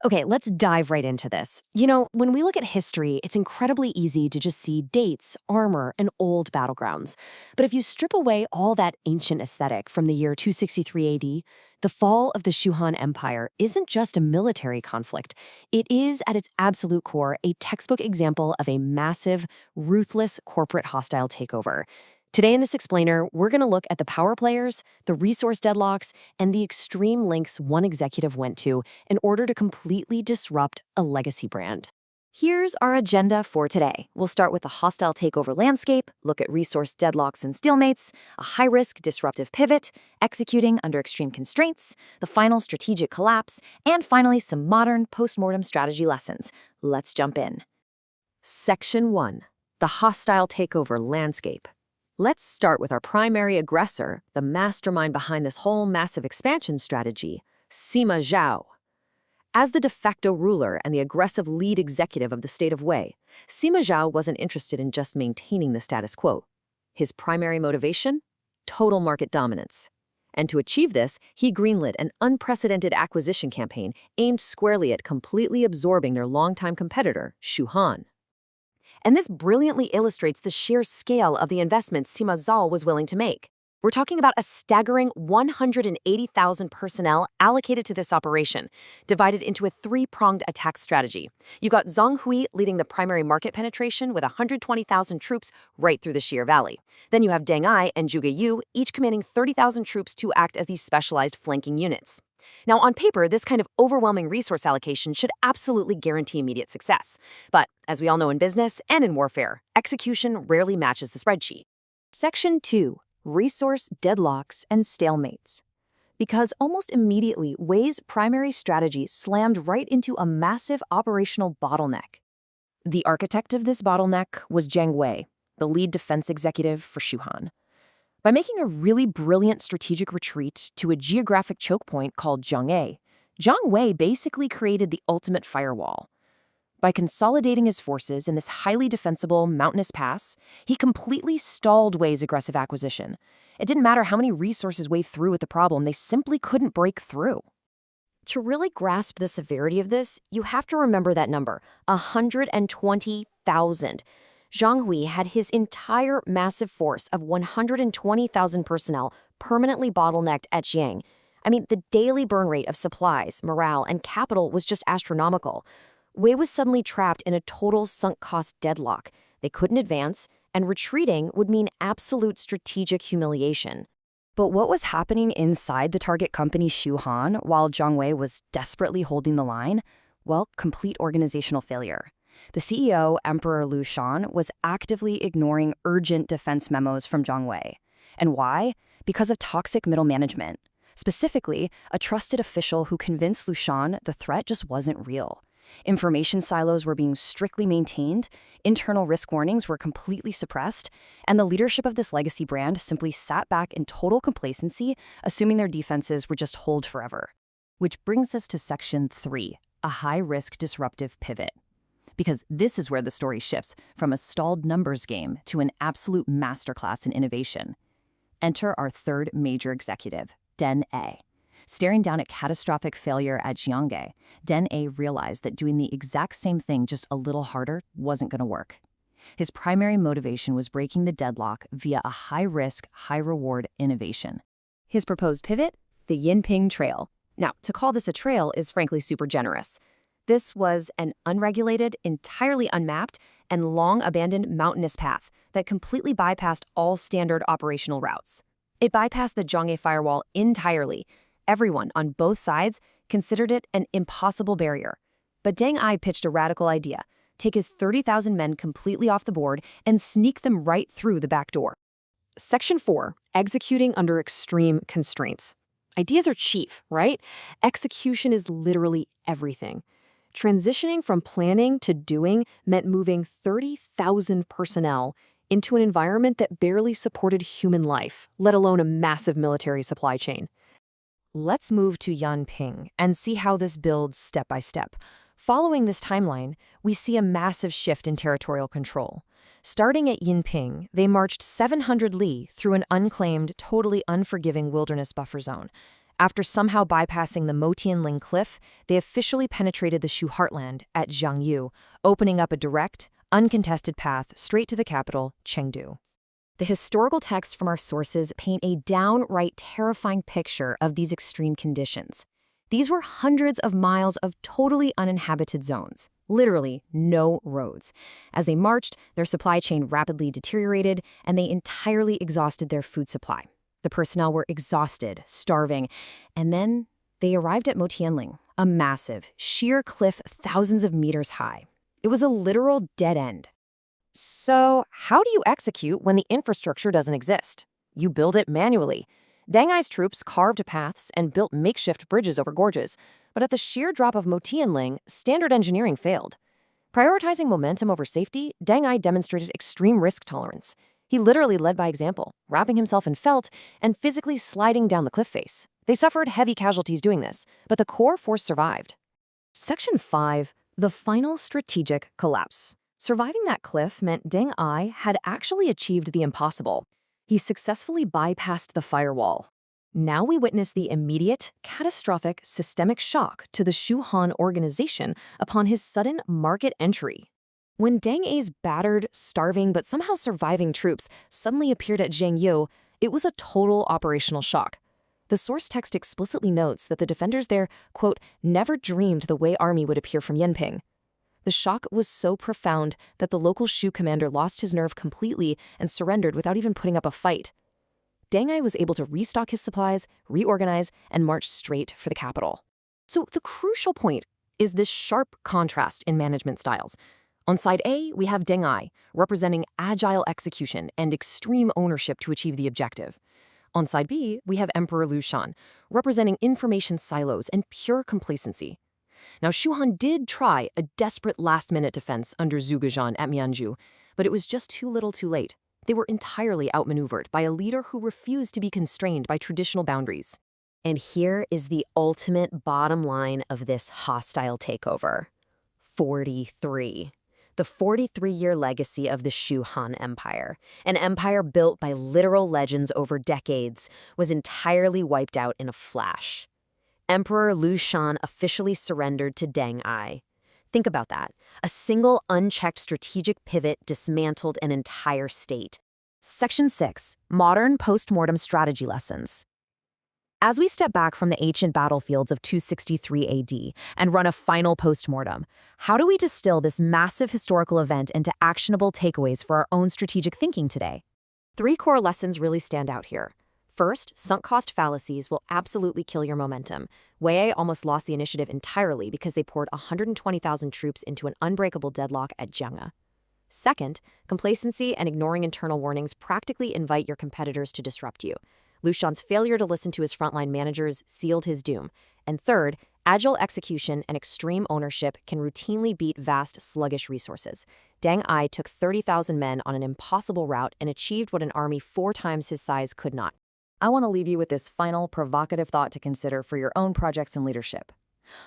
Okay, let's dive right into this. You know, when we look at history, it's incredibly easy to just see dates, armor, and old battlegrounds. But if you strip away all that ancient aesthetic from the year 263 AD, the fall of the Shu Han Empire isn't just a military conflict. It is, at its absolute core, a textbook example of a massive, ruthless corporate hostile takeover. Today in this explainer, we're going to look at the power players, the resource deadlocks, and the extreme lengths one executive went to in order to completely disrupt a legacy brand. Here's our agenda for today. We'll start with the hostile takeover landscape, look at resource deadlocks and stalemates, a high-risk disruptive pivot, executing under extreme constraints, the final strategic collapse, and finally some modern post-mortem strategy lessons. Let's jump in. Section 1. The hostile takeover landscape. Let's start with our primary aggressor, the mastermind behind this whole massive expansion strategy, Sima Zhao. As the de facto ruler and the aggressive lead executive of the state of Wei, Sima Zhao wasn't interested in just maintaining the status quo. His primary motivation? Total market dominance. And to achieve this, he greenlit an unprecedented acquisition campaign aimed squarely at completely absorbing their longtime competitor, Shu Han. And this brilliantly illustrates the sheer scale of the investments Sima Zhao was willing to make. We're talking about a staggering 180,000 personnel allocated to this operation, divided into a three-pronged attack strategy. You've got Zhong Hui leading the primary market penetration with 120,000 troops right through the Sheer Valley. Then you have Deng Ai and Zhuge Liang, each commanding 30,000 troops to act as these specialized flanking units. Now, on paper, this kind of overwhelming resource allocation should absolutely guarantee immediate success. But, as we all know in business and in warfare, execution rarely matches the spreadsheet. Section 2. Resource deadlocks and stalemates. Because almost immediately, Wei's primary strategy slammed right into a massive operational bottleneck. The architect of this bottleneck was Jiang Wei, the lead defense executive for Shu Han. By making a really brilliant strategic retreat to a geographic choke point called Jiang Wei basically created the ultimate firewall. By consolidating his forces in this highly defensible mountainous pass, he completely stalled Wei's aggressive acquisition. It didn't matter how many resources Wei threw at the problem, they simply couldn't break through. To really grasp the severity of this, you have to remember that number, 120,000. Zhong Hui had his entire massive force of 120,000 personnel permanently bottlenecked at Jiang. I mean, the daily burn rate of supplies, morale, and capital was just astronomical. Wei was suddenly trapped in a total sunk cost deadlock. They couldn't advance, and retreating would mean absolute strategic humiliation. But what was happening inside the target company Shu Han while Jiang Wei was desperately holding the line? Well, complete organizational failure. The CEO, Emperor Liu Shan, was actively ignoring urgent defense memos from Jiang Wei. And why? Because of toxic middle management. Specifically, a trusted official who convinced Liu Shan the threat just wasn't real. Information silos were being strictly maintained, internal risk warnings were completely suppressed, and the leadership of this legacy brand simply sat back in total complacency, assuming their defenses would just hold forever. Which brings us to Section 3, a high-risk disruptive pivot. Because this is where the story shifts from a stalled numbers game to an absolute masterclass in innovation. Enter our third major executive, Deng Ai. Staring down at catastrophic failure at Jiang, Deng Ai realized that doing the exact same thing just a little harder wasn't going to work. His primary motivation was breaking the deadlock via a high-risk, high-reward innovation. His proposed pivot? The Yinping Trail. Now, to call this a trail is frankly super generous. This was an unregulated, entirely unmapped, and long-abandoned mountainous path that completely bypassed all standard operational routes. It bypassed the Jiang firewall entirely. Everyone on both sides considered it an impossible barrier. But Deng Ai pitched a radical idea: take his 30,000 men completely off the board and sneak them right through the back door. Section 4, executing under extreme constraints. Ideas are cheap, right? Execution is literally everything. Transitioning from planning to doing meant moving 30,000 personnel into an environment that barely supported human life, let alone a massive military supply chain. Let's move to Yinping and see how this builds step by step. Following this timeline, we see a massive shift in territorial control. Starting at Yinping, they marched 700 li through an unclaimed, totally unforgiving wilderness buffer zone. After somehow bypassing the Motian cliff, they officially penetrated the Shu heartland at Jiangyu, opening up a direct, uncontested path straight to the capital, Chengdu. The historical texts from our sources paint a downright terrifying picture of these extreme conditions. These were hundreds of miles of totally uninhabited zones, literally no roads. As they marched, their supply chain rapidly deteriorated, and they entirely exhausted their food supply. The personnel were exhausted, starving, and then they arrived at Motianling, a massive, sheer cliff thousands of meters high. It was a literal dead end. So, how do you execute when the infrastructure doesn't exist? You build it manually. Deng Ai's troops carved paths and built makeshift bridges over gorges, but at the sheer drop of Motianling, standard engineering failed. Prioritizing momentum over safety, Deng Ai demonstrated extreme risk tolerance. He literally led by example, wrapping himself in felt and physically sliding down the cliff face. They suffered heavy casualties doing this, but the core force survived. Section 5. The final strategic collapse. Surviving that cliff meant Deng Ai had actually achieved the impossible. He successfully bypassed the firewall. Now we witness the immediate, catastrophic, systemic shock to the Shu Han organization upon his sudden market entry. When Deng Ai's battered, starving, but somehow surviving troops suddenly appeared at Jiangyu, it was a total operational shock. The source text explicitly notes that the defenders there, quote, never dreamed the Wei army would appear from Yinping. The shock was so profound that the local Shu commander lost his nerve completely and surrendered without even putting up a fight. Deng Ai was able to restock his supplies, reorganize, and march straight for the capital. So the crucial point is this sharp contrast in management styles. On side A, we have Deng Ai, representing agile execution and extreme ownership to achieve the objective. On side B, we have Emperor Liu Shan, representing information silos and pure complacency. Now, Shu Han did try a desperate last-minute defense under Zhuge Zhan at Mianzhu, but it was just too little too late. They were entirely outmaneuvered by a leader who refused to be constrained by traditional boundaries. And here is the ultimate bottom line of this hostile takeover. 43. The 43-year legacy of the Shu Han Empire, an empire built by literal legends over decades, was entirely wiped out in a flash. Emperor Liu Shan officially surrendered to Deng Ai. Think about that. A single unchecked strategic pivot dismantled an entire state. Section 6. Modern Postmortem Strategy Lessons. As we step back from the ancient battlefields of 263 AD and run a final postmortem, how do we distill this massive historical event into actionable takeaways for our own strategic thinking today? 3 core lessons really stand out here. First, sunk cost fallacies will absolutely kill your momentum. Wei almost lost the initiative entirely because they poured 120,000 troops into an unbreakable deadlock at Jianghe. Second, complacency and ignoring internal warnings practically invite your competitors to disrupt you. Liu Shan's failure to listen to his frontline managers sealed his doom. And third, agile execution and extreme ownership can routinely beat vast, sluggish resources. Deng Ai took 30,000 men on an impossible route and achieved what an army 4 times his size could not. I want to leave you with this final, provocative thought to consider for your own projects and leadership.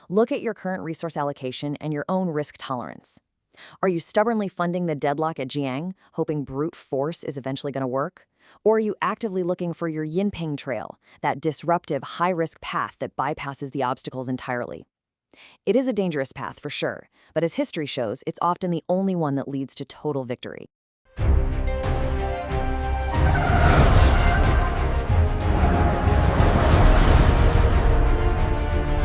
Look at your current resource allocation and your own risk tolerance. Are you stubbornly funding the deadlock at Jiang, hoping brute force is eventually going to work? Or are you actively looking for your Yinping Trail, that disruptive, high-risk path that bypasses the obstacles entirely? It is a dangerous path for sure, but as history shows, it's often the only one that leads to total victory.